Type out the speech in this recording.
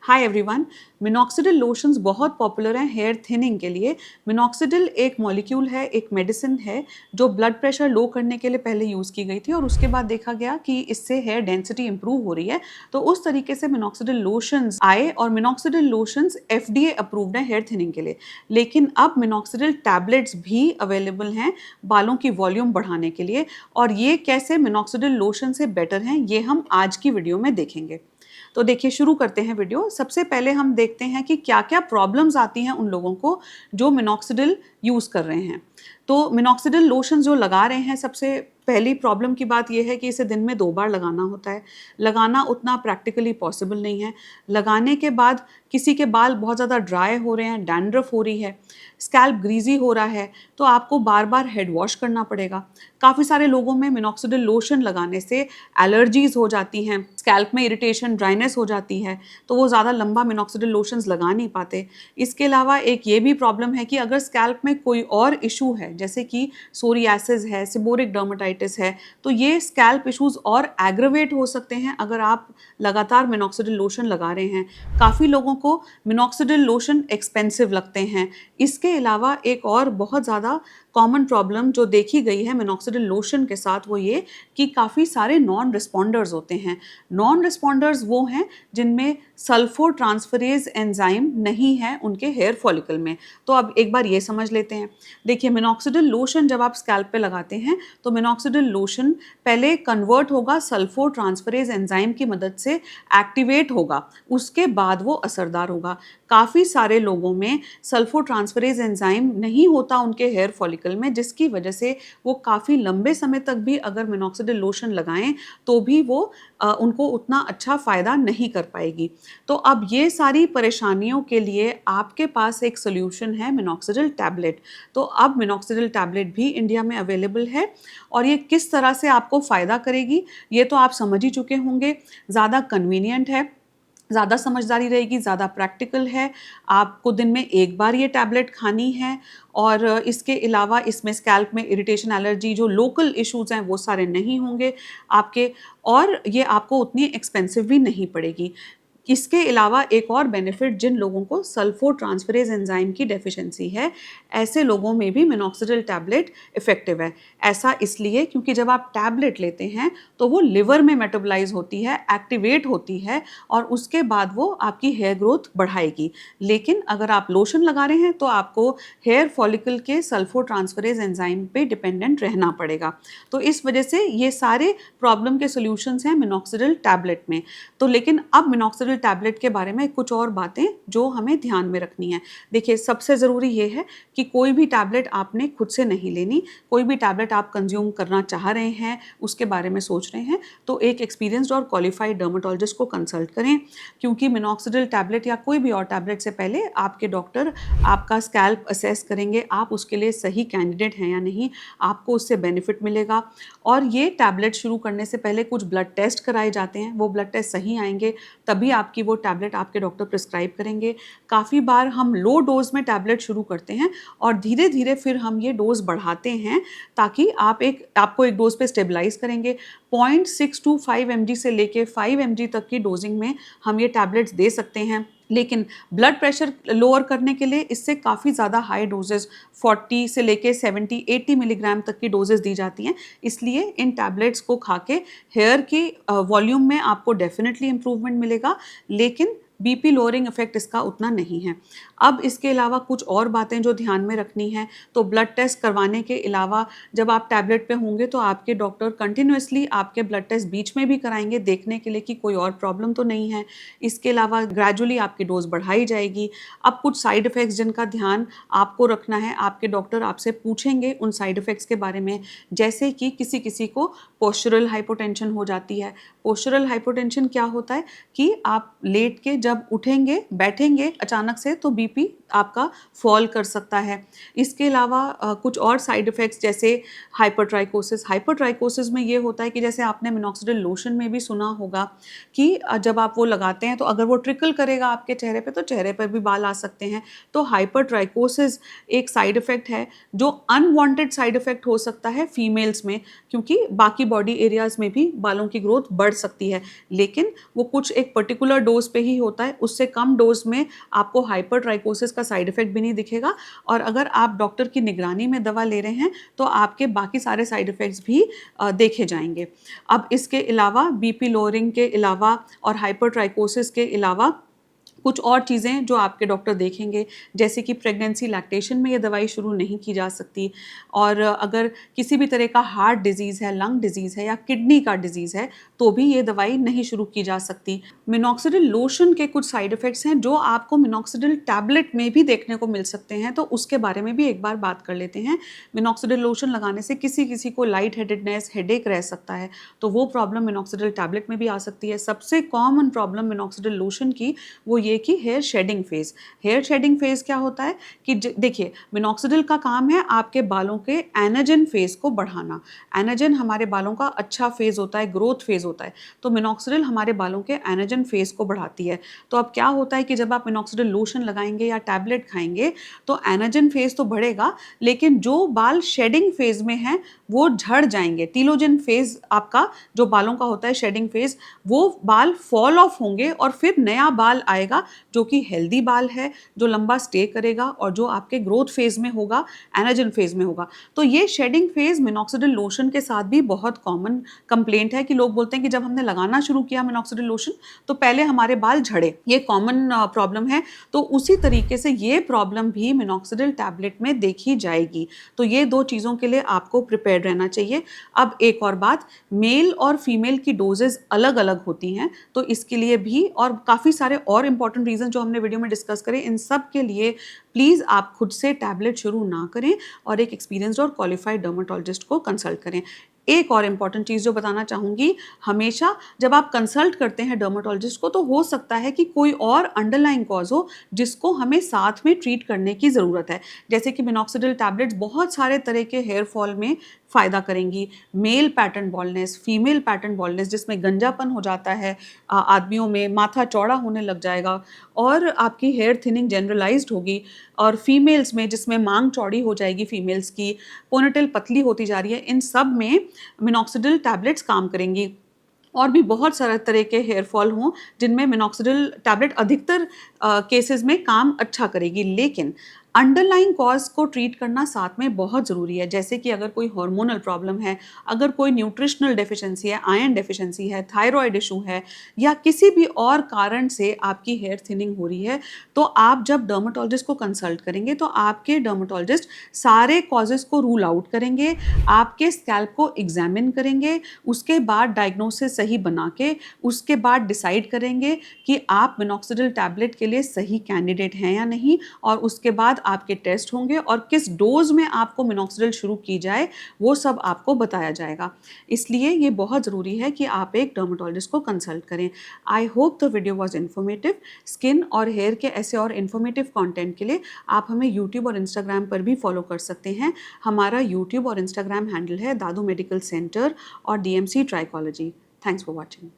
Hi everyone. Minoxidil lotions बहुत popular हैं hair thinning के लिए। मिनॉक्सिडिल एक मॉलिक्यूल है, एक मेडिसिन है जो ब्लड प्रेशर लो करने के लिए पहले यूज़ की गई थी और उसके बाद देखा गया कि इससे हेयर डेंसिटी इंप्रूव हो रही है। तो उस तरीके से मिनॉक्सिडिल लोशंस आए और मिनॉक्सिडिल लोशंस एफडीए अप्रूव्ड है हेयर थिनिंग के लिए। लेकिन अब मिनॉक्सिडिल टैबलेट्स भी अवेलेबल हैं बालों की वॉल्यूम बढ़ाने के लिए, और ये कैसे मिनॉक्सिडिल लोशन से बेटर हैं ये हम आज की वीडियो में देखेंगे। तो देखिए, शुरू करते हैं वीडियो। सबसे पहले हम देखते हैं कि क्या क्या प्रॉब्लम्स आती हैं उन लोगों को जो मिनॉक्सिडिल यूज़ कर रहे हैं। तो मिनॉक्सिडिल लोशन जो लगा रहे हैं, सबसे पहली प्रॉब्लम की बात यह है कि इसे दिन में 2 बार लगाना होता है। लगाना उतना प्रैक्टिकली पॉसिबल नहीं है। लगाने के बाद किसी के बाल बहुत ज़्यादा ड्राई हो रहे हैं, डैंड्रफ हो रही है, स्कैल्प ग्रीजी हो रहा है, तो आपको बार बार हेड वॉश करना पड़ेगा। काफ़ी सारे लोगों में मिनॉक्सिडिल लोशन लगाने से एलर्जीज हो जाती हैं, स्कैल्प में इरिटेशन, ड्राइनेस हो जाती है, तो वो ज़्यादा लंबा मिनॉक्सिडिल लोशंस लगा नहीं पाते। इसके अलावा एक ये भी प्रॉब्लम है कि अगर स्कैल्प में कोई और इशू है, जैसे कि सोरियासिस है, सेबोरिक डर्मेटाइटिस है, तो ये स्कैल्प इश्यूज और एग्रवेट हो सकते हैं अगर आप लगातार मिनॉक्सिडिल लोशन लगा रहे हैं। काफ़ी लोगों को मिनॉक्सिडिल लोशन एक्सपेंसिव लगते हैं। इसके अलावा एक और बहुत ज़्यादा कॉमन प्रॉब्लम जो देखी गई है मिनॉक्सिडिल लोशन के साथ, वो ये कि काफ़ी सारे नॉन रिस्पॉन्डर्स होते हैं। नॉन रिस्पॉन्डर्स वो हैं जिनमें सल्फो ट्रांसफरेज एंजाइम नहीं है उनके हेयर फॉलिकल में। तो अब एक बार ये समझ लेते हैं। देखिए, मिनॉक्सिडिल लोशन जब आप स्कैल्प पे लगाते हैं तो मिनॉक्सिडिल लोशन पहले कन्वर्ट होगा, सल्फो ट्रांसफरेज एंजाइम की मदद से एक्टिवेट होगा, उसके बाद वो असरदार होगा। काफ़ी सारे लोगों में सल्फो ट्रांसफरेज एंजाइम नहीं होता उनके हेयर फॉलिकल में, जिसकी वजह से वो काफ़ी लंबे समय तक भी अगर मिनॉक्सिडिल लोशन लगाएं तो भी वो उनको उतना अच्छा फ़ायदा नहीं कर पाएगी। तो अब ये सारी परेशानियों के लिए आपके पास एक सोल्यूशन है, मिनॉक्सिडिल टैबलेट। तो अब मिनॉक्सिडिल टैबलेट भी इंडिया में अवेलेबल है और ये किस तरह से आपको फ़ायदा करेगी ये तो आप समझ ही चुके होंगे। ज़्यादा कन्वीनियंट है, ज़्यादा समझदारी रहेगी, ज़्यादा प्रैक्टिकल है। आपको दिन में 1 बार ये टैबलेट खानी है और इसके अलावा इसमें स्कैल्प में इरिटेशन, एलर्जी, जो लोकल इश्यूज़ हैं वो सारे नहीं होंगे आपके, और ये आपको उतनी एक्सपेंसिव भी नहीं पड़ेगी। इसके अलावा एक और बेनिफिट, जिन लोगों को सल्फो ट्रांसफरेज एंजाइम की डेफिशिएंसी है, ऐसे लोगों में भी मिनॉक्सिडिल टैबलेट इफेक्टिव है। ऐसा इसलिए क्योंकि जब आप टैबलेट लेते हैं तो वो लिवर में मेटाबोलाइज होती है, एक्टिवेट होती है और उसके बाद वो आपकी हेयर ग्रोथ बढ़ाएगी। लेकिन अगर आप लोशन लगा रहे हैं तो आपको हेयर फॉलिकल के सल्फो ट्रांसफरेज एंजाइम पे डिपेंडेंट रहना पड़ेगा। तो इस वजह से ये सारे प्रॉब्लम के सोल्यूशंस हैं मिनॉक्सिडिल टैबलेट में। तो लेकिन अब मिनॉक्सिडिल टैबलेट के बारे में कुछ और बातें जो हमें ध्यान में रखनी है। देखिए, सबसे ज़रूरी ये है कि कोई भी टैबलेट आपने खुद से नहीं लेनी। कोई भी टैबलेट आप कंज्यूम करना चाह रहे हैं, उसके बारे में सोच रहे हैं, तो एक एक्सपीरियंस्ड और क्वालिफाइड डर्मेटोलॉजिस्ट को कंसल्ट करें, क्योंकि मिनॉक्सिडिल टैबलेट या कोई भी और टैबलेट से पहले आपके डॉक्टर आपका स्कैल्प असेस करेंगे, आप उसके लिए सही कैंडिडेट हैं या नहीं, आपको उससे बेनिफिट मिलेगा। और ये टैबलेट शुरू करने से पहले कुछ ब्लड टेस्ट कराए जाते हैं, वो ब्लड टेस्ट सही आएंगे तभी आपकी वो टैबलेट आपके डॉक्टर प्रिस्क्राइब करेंगे। काफ़ी बार हम लो डोज में टैबलेट शुरू करते हैं और धीरे धीरे फिर हम ये डोज बढ़ाते हैं ताकि आपको एक डोज पे स्टेबलाइज करेंगे। 0.625 mg से लेके 5 mg तक की डोजिंग में हम ये टैबलेट्स दे सकते हैं। लेकिन ब्लड प्रेशर लोअर करने के लिए इससे काफ़ी ज़्यादा हाई डोजेस 40 से लेके 70-80 मिलीग्राम तक की डोजेस दी जाती हैं। इसलिए इन टैबलेट्स को खा के हेयर की वॉल्यूम में आपको डेफिनेटली इम्प्रूवमेंट मिलेगा, लेकिन बीपी लोअरिंग इफेक्ट इसका उतना नहीं है। अब इसके अलावा कुछ और बातें जो ध्यान में रखनी है, तो ब्लड टेस्ट करवाने के अलावा जब आप टैबलेट पे होंगे तो आपके डॉक्टर कंटिन्यूसली आपके ब्लड टेस्ट बीच में भी कराएंगे, देखने के लिए कि कोई और प्रॉब्लम तो नहीं है। इसके अलावा ग्रेजुअली आपकी डोज बढ़ाई जाएगी। अब कुछ साइड इफ़ेक्ट्स जिनका ध्यान आपको रखना है, आपके डॉक्टर आपसे पूछेंगे उन साइड इफ़ेक्ट्स के बारे में, जैसे कि किसी किसी को पोस्चरल हाइपोटेंशन हो जाती है। पोस्चरल हाइपोटेंशन क्या होता है कि आप लेट के जब उठेंगे, बैठेंगे अचानक से, तो बीपी आपका फॉल कर सकता है। इसके अलावा कुछ और साइड इफ़ेक्ट्स जैसे हाइपरट्राइकोसिस में ये होता है कि जैसे आपने मिनॉक्सिडिल लोशन में भी सुना होगा कि जब आप वो लगाते हैं तो अगर वो ट्रिकल करेगा आपके चेहरे पे तो चेहरे पर भी बाल आ सकते हैं। तो हाइपरट्राइकोसिस एक साइड इफ़ेक्ट है जो अनवांटेड साइड इफ़ेक्ट हो सकता है फीमेल्स में, क्योंकि बाकी बॉडी एरियाज़ में भी बालों की ग्रोथ बढ़ सकती है, लेकिन वो कुछ एक पर्टिकुलर डोज पे ही होता है। उससे कम डोज में आपको हाइपरट्राइकोसिस का साइड इफ़ेक्ट भी नहीं दिखेगा, और अगर आप डॉक्टर की निगरानी में दवा ले रहे हैं तो आपके बाकी सारे साइड इफ़ेक्ट्स भी देखे जाएंगे। अब इसके अलावा बीपी लोअरिंग के अलावा और हाइपरट्राइकोसिस के अलावा कुछ और चीज़ें जो आपके डॉक्टर देखेंगे, जैसे कि प्रेगनेंसी लैक्टेशन में ये दवाई शुरू नहीं की जा सकती, और अगर किसी भी तरह का हार्ट डिजीज़ है, लंग डिजीज़ है या किडनी का डिजीज़ है तो भी ये दवाई नहीं शुरू की जा सकती। मिनॉक्सिडिल लोशन के कुछ साइड इफ़ेक्ट्स हैं जो आपको मिनॉक्सिडिल टैबलेट में भी देखने को मिल सकते हैं, तो उसके बारे में भी एक बार बात कर लेते हैं। मिनॉक्सिडिल लोशन लगाने से किसी को लाइट हेडेडनेस, हेडेक रह सकता है, तो वो प्रॉब्लम मिनॉक्सिडिल टैबलेट में भी आ सकती है। सबसे कॉमन प्रॉब्लम मिनॉक्सिडिल लोशन की वो ये कि hair shedding phase. Hair shedding phase क्या होता है कि देखिए, मिनॉक्सिडिल का काम है आपके बालों के एनाजन फेज़ को बढ़ाना। एनाजन हमारे बालों का अच्छा फेज़ होता है, ग्रोथ फेज़ होता है, तो मिनॉक्सिडिल हमारे बालों के एनाजन फेज़ को बढ़ाती है। तो अब क्या होता है कि जब आप मिनॉक्सिडिल लोशन लगाएंगे या टैबलेट खाएंगे तो एनाजन फेज़ तो बढ़ेगा, लेकिन जो बाल शेडिंग फेज़ में हैं वो झड़ जाएंगे। टीलोजन फेज़ आपका जो बालों का होता है, शेडिंग फेज़, वो बाल फॉल ऑफ होंगे और फिर नया बाल आएगा जो कि हेल्दी बाल है, जो लंबा स्टे करेगा और जो आपके ग्रोथ फेज़ में होगा, एनाजन फेज़ में होगा। तो ये शेडिंग फेज़ मिनॉक्सिडिल लोशन के साथ भी बहुत कॉमन कंप्लेंट है कि लोग बोलते हैं कि जब हमने लगाना शुरू किया मिनॉक्सिडिल लोशन तो पहले हमारे बाल झड़े। ये कॉमन प्रॉब्लम है। तो उसी तरीके से ये प्रॉब्लम भी मिनॉक्सिडिल टैबलेट में देखी जाएगी। तो ये 2 चीज़ों के लिए आपको प्रिपेयर रहना चाहिए। अब एक और बात, मेल और फीमेल की डोजेज़ अलग-अलग होती हैं, तो इसके लिए भी और काफ़ी सारे और इम्पॉर्टेंट रीज़न जो हमने वीडियो में डिस्कस करे, इन सब के लिए प्लीज़ आप खुद से टैबलेट शुरू ना करें और एक एक्सपीरियंस्ड और क्वालिफाइड डर्मेटोलॉजिस्ट को कंसल्ट करें। एक और इम्पॉर्टेंट चीज़ जो बताना चाहूँगी, हमेशा जब आप कंसल्ट करते हैं डर्मेटोलॉजिस्ट को तो हो सकता है कि कोई और अंडरलाइंग कॉज हो जिसको हमें साथ में ट्रीट करने की ज़रूरत है। जैसे कि मिनॉक्सिडिल टैबलेट्स बहुत सारे तरह के हेयर फॉल में फ़ायदा करेंगी। Male pattern baldness, female pattern baldness जिसमें गंजापन हो जाता है आदमियों में, माथा चौड़ा होने लग जाएगा और आपकी हेयर थिनिंग जनरलाइज्ड होगी, और फीमेल्स में जिसमें मांग चौड़ी हो जाएगी फीमेल्स की, पोनीटेल पतली होती जा रही है, इन सब में मिनॉक्सिडिल टैबलेट्स काम करेंगी। और भी बहुत सारे तरह के हेयर फॉल हों जिनमें मिनॉक्सिडिल टैबलेट अधिकतर केसेस में काम अच्छा करेगी, लेकिन अंडरलाइंग कॉज को ट्रीट करना साथ में बहुत ज़रूरी है। जैसे कि अगर कोई हार्मोनल प्रॉब्लम है, अगर कोई न्यूट्रिशनल डेफिशिएंसी है, आयरन डेफिशिएंसी है, थायराइड इशू है, या किसी भी और कारण से आपकी हेयर थिनिंग हो रही है, तो आप जब डर्मेटोलॉजिस्ट को कंसल्ट करेंगे तो आपके डर्मेटोलॉजिस्ट सारे कॉजेज़ को रूल आउट करेंगे, आपके स्कैल्प को एग्जामिन करेंगे, उसके बाद डायग्नोसिस सही बना के उसके बाद डिसाइड करेंगे कि आप मिनॉक्सिडिल टैबलेट के लिए सही कैंडिडेट हैं या नहीं, और उसके बाद आपके टेस्ट होंगे और किस डोज में आपको मिनॉक्सिडिल शुरू की जाए वो सब आपको बताया जाएगा। इसलिए ये बहुत ज़रूरी है कि आप एक डर्मेटोलॉजिस्ट को कंसल्ट करें। I hope the video was informative. Skin और हेयर के ऐसे और इन्फॉर्मेटिव कंटेंट के लिए आप हमें यूट्यूब और इंस्टाग्राम पर भी फॉलो कर सकते हैं। हमारा यूट्यूब और इंस्टाग्राम हैंडल है दादू मेडिकल सेंटर और DMC trichology. Thanks for watching.